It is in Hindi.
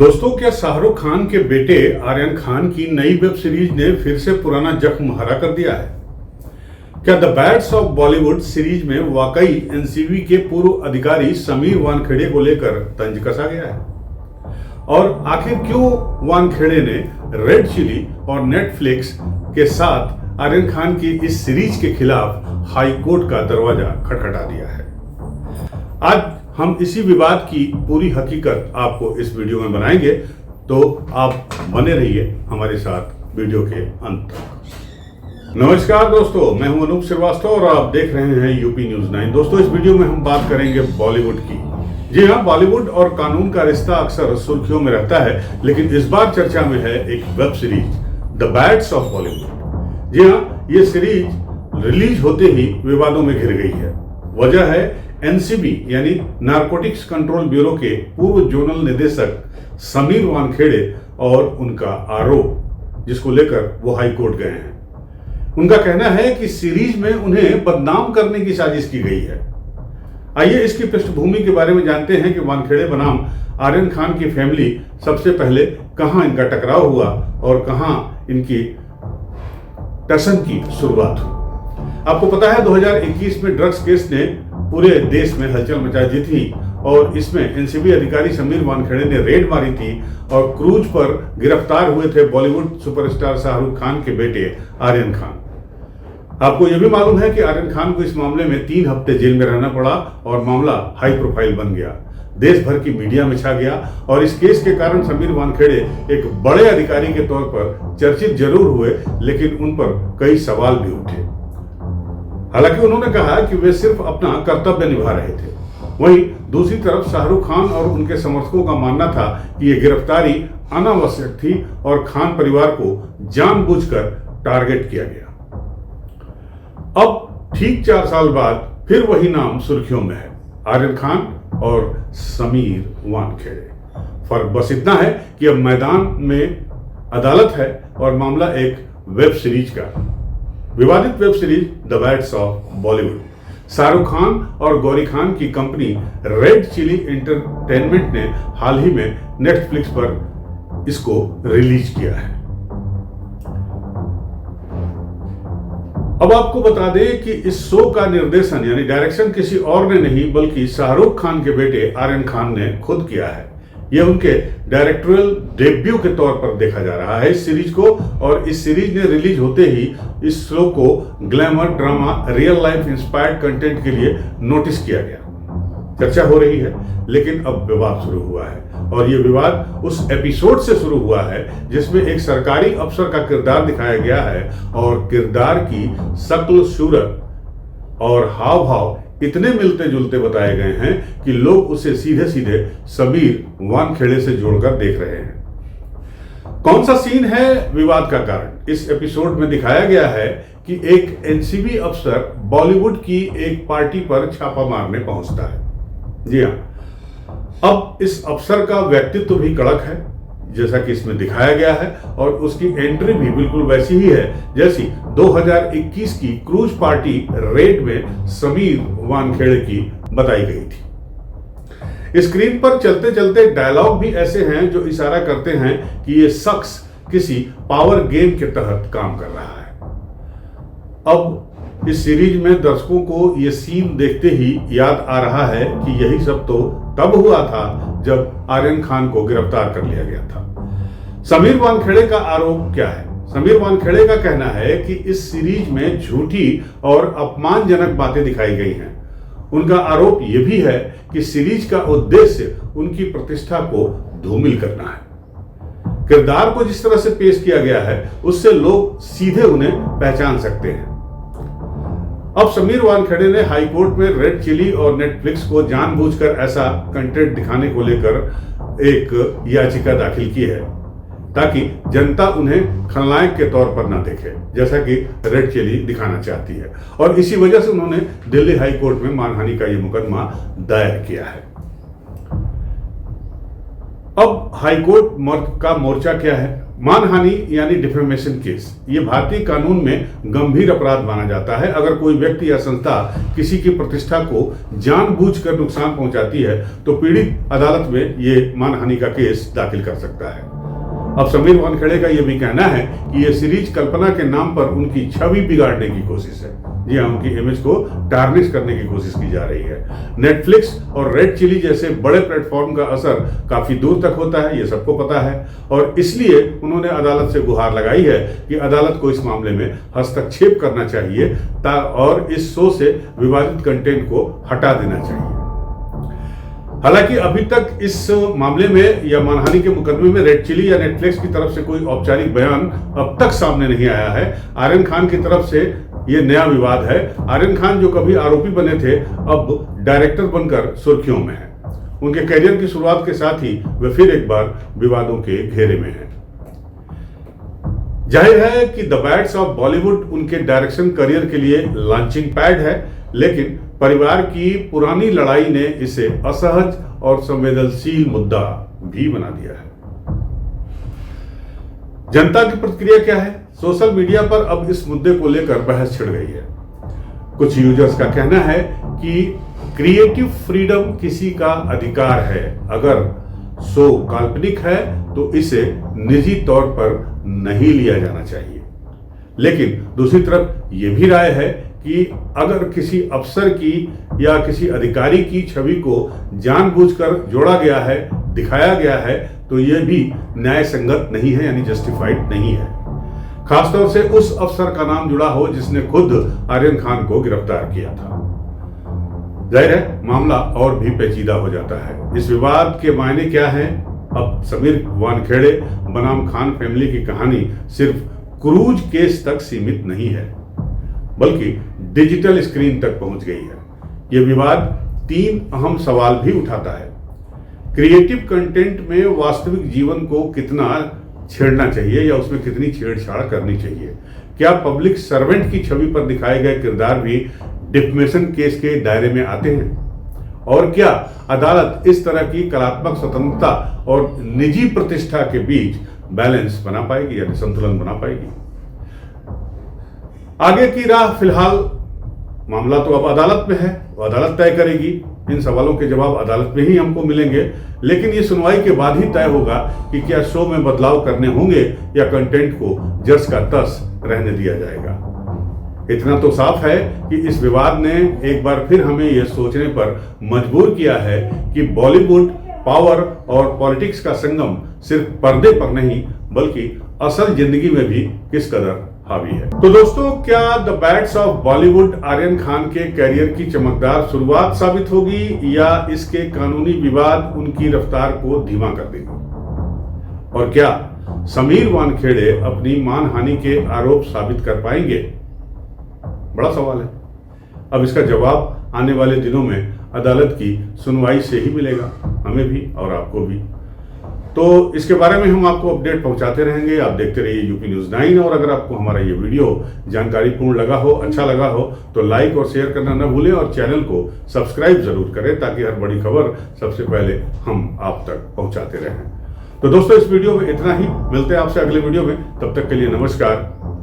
दोस्तों, क्या शाहरुख खान के बेटे आर्यन खान की नई वेब सीरीज ने फिर से पुराना जख्म हरा कर दिया है? क्या the beds of Bollywood series में वाकई एनसीबी के पूर्व अधिकारी समीर वानखेड़े को लेकर तंज कसा गया है? और आखिर क्यों वानखेड़े ने रेड चिली और नेटफ्लिक्स के साथ आर्यन खान की इस सीरीज के खिलाफ हाई कोर्ट का दरवाजा खटखटा दिया है? आज हम इसी विवाद की पूरी हकीकत आपको इस वीडियो में बनाएंगे, तो आप बने रहिए हमारे साथ वीडियो के अंत तक। नमस्कार दोस्तों, मैं हूं अनूप श्रीवास्तव और आप देख रहे हैं यूपी न्यूज 9। दोस्तों, इस वीडियो में हम बात करेंगे बॉलीवुड की। जी हां, बॉलीवुड और कानून का रिश्ता अक्सर सुर्खियों में रहता है, लेकिन इस बार चर्चा में है एक web series the beds of Bollywood. जी हां, ये सीरीज रिलीज होते ही विवादों में घिर गई है। वजह है एनसीबी यानी नारकोटिक्स कंट्रोल ब्यूरो के पूर्व जोनल निदेशक समीर वानखेड़े और उनका आरोप, जिसको लेकर वो हाई कोर्ट गए हैं। उनका कहना है कि सीरीज में उन्हें बदनाम करने की साजिश की गई है। आइए इसकी पृष्ठभूमि के बारे में जानते हैं कि वानखेड़े बनाम आर्यन खान की फैमिली सबसे पहले कहां इनका टकराव हुआ और कहां इनकी टसन की शुरुआत हुई। आपको पता है 2021 में ड्रग्स केस ने पूरे देश में हलचल मचा दी थी और इसमें एनसीबी अधिकारी समीर वानखेड़े ने रेड मारी थी और क्रूज पर गिरफ्तार हुए थे बॉलीवुड सुपरस्टार शाहरुख खान के बेटे आर्यन खान। आपको यह भी मालूम है कि आर्यन खान को इस मामले में 3 हफ्ते जेल में रहना पड़ा और मामला हाई प्रोफाइल बन गया, देश भर की मीडिया में छा गया और इस केस के कारण समीर वानखेड़े एक बड़े अधिकारी के तौर पर चर्चित जरूर हुए, लेकिन उन पर कई सवाल भी उठे। हालांकि उन्होंने कहा कि वे सिर्फ अपना कर्तव्य निभा रहे थे। वहीं दूसरी तरफ शाहरुख खान और उनके समर्थकों का मानना था कि यह गिरफ्तारी अनावश्यक थी और खान परिवार को जानबूझकर टारगेट किया गया। अब ठीक 4 साल बाद फिर वही नाम सुर्खियों में है, आर्यन खान और समीर वानखेड़े। फर्क बस इतना है कि अब मैदान में अदालत है और मामला एक वेब सीरीज का। विवादित web series the beds of Bollywood Shahrukh Khan और गौरी खान की कंपनी रेड चिली एंटरटेनमेंट ने हाल ही में नेटफ्लिक्स पर इसको रिलीज किया है। अब आपको बता दें कि इस शो का निर्देशन यानी डायरेक्शन किसी और ने नहीं बल्कि शाहरुख खान के बेटे आर्यन खान ने खुद किया है। यह उनके डायरेक्टोरियल डेब्यू के तौर पर देखा जा रहा है इस सीरीज को, और इस सीरीज ने रिलीज होते ही इस शो को glamour, drama, real life inspired content के लिए नोटिस किया गया। चर्चा हो रही है, लेकिन अब विवाद शुरू हुआ है और यह विवाद उस एपिसोड से शुरू हुआ है जिसमें एक सरकारी अफसर का किरदार दिखाया गया है और किरदार की शक्ल, सूरत और हाव भाव इतने मिलते जुलते बताए गए हैं कि लोग उसे सीधे सीधे समीर वानखेड़े से जोड़कर देख रहे हैं। कौन सा सीन है विवाद का कारण? इस एपिसोड में दिखाया गया है कि एक एनसीबी अफसर बॉलीवुड की एक पार्टी पर छापा मारने पहुंचता है। जी हां, अब इस अफसर का व्यक्तित्व भी कड़क है जैसा कि इसमें दिखाया गया है और उसकी एंट्री भी बिल्कुल वैसी ही है जैसी 2021 की क्रूज पार्टी रेड में समीर वानखेड़े की बताई गई थी। स्क्रीन पर चलते चलते डायलॉग भी ऐसे हैं जो इशारा करते हैं कि यह शख्स किसी पावर गेम के तहत काम कर रहा है। अब इस सीरीज में दर्शकों को यह सीन देखते ही याद आ रहा है कि यही सब तो तब हुआ था जब आर्यन खान को गिरफ्तार कर लिया गया था। समीर वानखेड़े का आरोप क्या है? समीर वानखेड़े का कहना है कि इस सीरीज में झूठी और अपमानजनक बातें दिखाई गई हैं। उनका आरोप यह भी है कि सीरीज का उद्देश्य उनकी प्रतिष्ठा को धूमिल करना है। किरदार को जिस तरह से पेश किया गया है उससे लोग सीधे उन्हें पहचान सकते हैं। अब समीर वानखेड़े ने हाई कोर्ट में रेड चिली और नेटफ्लिक्स को जानबूझकर ऐसा कंटेंट दिखाने को लेकर एक याचिका दाखिल की है ताकि जनता उन्हें खलनायक के तौर पर ना देखे, जैसा कि रेड चिली दिखाना चाहती है, और इसी वजह से उन्होंने दिल्ली हाई कोर्ट में मानहानि का यह मुकदमा दायर किया है। अब हाई कोर्ट का मोर्चा क्या है? मानहानि यानी डिफेमेशन केस, ये भारतीय कानून में गंभीर अपराध माना जाता है। अगर कोई व्यक्ति या संस्था किसी की प्रतिष्ठा को जानबूझकर नुकसान पहुंचाती है तो पीड़ित अदालत में ये मानहानि का केस दाखिल कर सकता है। अब समीर वानखेड़े का यह भी कहना है कि यह सीरीज कल्पना के नाम पर उनकी छवि बिगाड़ने की कोशिश है। जी हाँ, उनकी इमेज को टार्निश करने की कोशिश की जा रही है। नेटफ्लिक्स और रेड चिली जैसे बड़े प्लेटफॉर्म का असर काफी दूर तक होता है, ये सबको पता है, और इसलिए उन्होंने अदालत से गुहार लगाई है कि अदालत को इस मामले में हस्तक्षेप करना चाहिए और इस शो से विवादित कंटेंट को हटा देना चाहिए। हालांकि अभी तक इस मामले में या मानहानि के मुकदमे में रेड चिली या नेटफ्लिक्स की तरफ से कोई औपचारिक बयान अब तक सामने नहीं आया है। आर्यन खान की तरफ से ये नया विवाद है। आर्यन खान जो कभी आरोपी बने थे, अब डायरेक्टर बनकर सुर्खियों में हैं। उनके करियर की शुरुआत के साथ ही वे फिर एक बार विवादों के घेरे में हैं। जाहिर है कि द बैड्स ऑफ बॉलीवुड उनके डायरेक्शन करियर के लिए लॉन्चिंग पैड है, लेकिन परिवार की पुरानी लड़ाई ने इसे असहज और संवेदनशील मुद्दा भी बना दिया है। जनता की प्रतिक्रिया क्या है? सोशल मीडिया पर अब इस मुद्दे को लेकर बहस छिड़ गई है। कुछ यूजर्स का कहना है कि क्रिएटिव फ्रीडम किसी का अधिकार है, अगर शो काल्पनिक है तो इसे निजी तौर पर नहीं लिया जाना चाहिए। लेकिन दूसरी तरफ यह भी राय है कि अगर किसी अफसर की या किसी अधिकारी की छवि को जानबूझकर जोड़ा गया है, दिखाया गया है, तो यह भी न्याय संगत नहीं है, यानी जस्टिफाइड नहीं है। खासतौर से उस अफसर का नाम जुड़ा हो जिसने खुद आर्यन खान को गिरफ्तार किया था। जाहिर है मामला और भी पेचीदा हो जाता है। इस विवाद के मायने क्या है? अब समीर वानखेड़े बनाम खान फैमिली की कहानी सिर्फ क्रूज केस तक सीमित नहीं है, बल्कि डिजिटल स्क्रीन तक पहुंच गई है। यह विवाद 3 अहम सवाल भी उठाता है। क्रिएटिव कंटेंट में वास्तविक जीवन को कितना छेड़ना चाहिए या उसमें कितनी छेड़छाड़ करनी चाहिए? क्या पब्लिक सर्वेंट की छवि पर दिखाए गए किरदार भी डिफेमेशन केस के दायरे में आते हैं? और क्या अदालत इस तरह की कलात्मक स्वतंत्रता और निजी प्रतिष्ठा के बीच बैलेंस बना पाएगी, यानी संतुलन बना पाएगी? आगे की राह फिलहाल मामला तो अब अदालत में है, वो अदालत तय करेगी। इन सवालों के जवाब अदालत में ही हमको मिलेंगे, लेकिन ये सुनवाई के बाद ही तय होगा कि क्या शो में बदलाव करने होंगे या कंटेंट को जस का तस रहने दिया जाएगा। इतना तो साफ है कि इस विवाद ने एक बार फिर हमें यह सोचने पर मजबूर किया है कि बॉलीवुड पावर और पॉलिटिक्स का संगम सिर्फ पर्दे पर नहीं बल्कि असल जिंदगी में भी किस कदर हावी है। तो दोस्तों, क्या the beds of Bollywood Aryan Khan के करियर की चमकदार शुरुआत साबित होगी या इसके कानूनी विवाद उनकी रफ्तार को धीमा कर देंगे? और क्या समीर वानखेड़े अपनी मानहानि के आरोप साबित कर पाएंगे? बड़ा सवाल है। अब इसका जवाब आने वाले दिनों में अदालत की सुनवाई से ही मिलेगा, हमें भी और आपको भी। तो इसके बारे में हम आपको अपडेट पहुंचाते रहेंगे। आप देखते रहिए यूपी न्यूज़ 9, और अगर आपको हमारा ये वीडियो जानकारीपूर्ण लगा हो, अच्छा लगा हो, तो लाइक और शेयर करना न भूलें और चैनल को सब्सक्राइब जरूर करें ताकि हर बड़ी खबर सबसे पहले हम आप तक पहुंचाते रहें। तो दोस्तों, इस वीडियो में इतना ही। मिलते हैं आपसे अगले वीडियो में, तब तक के लिए नमस्कार।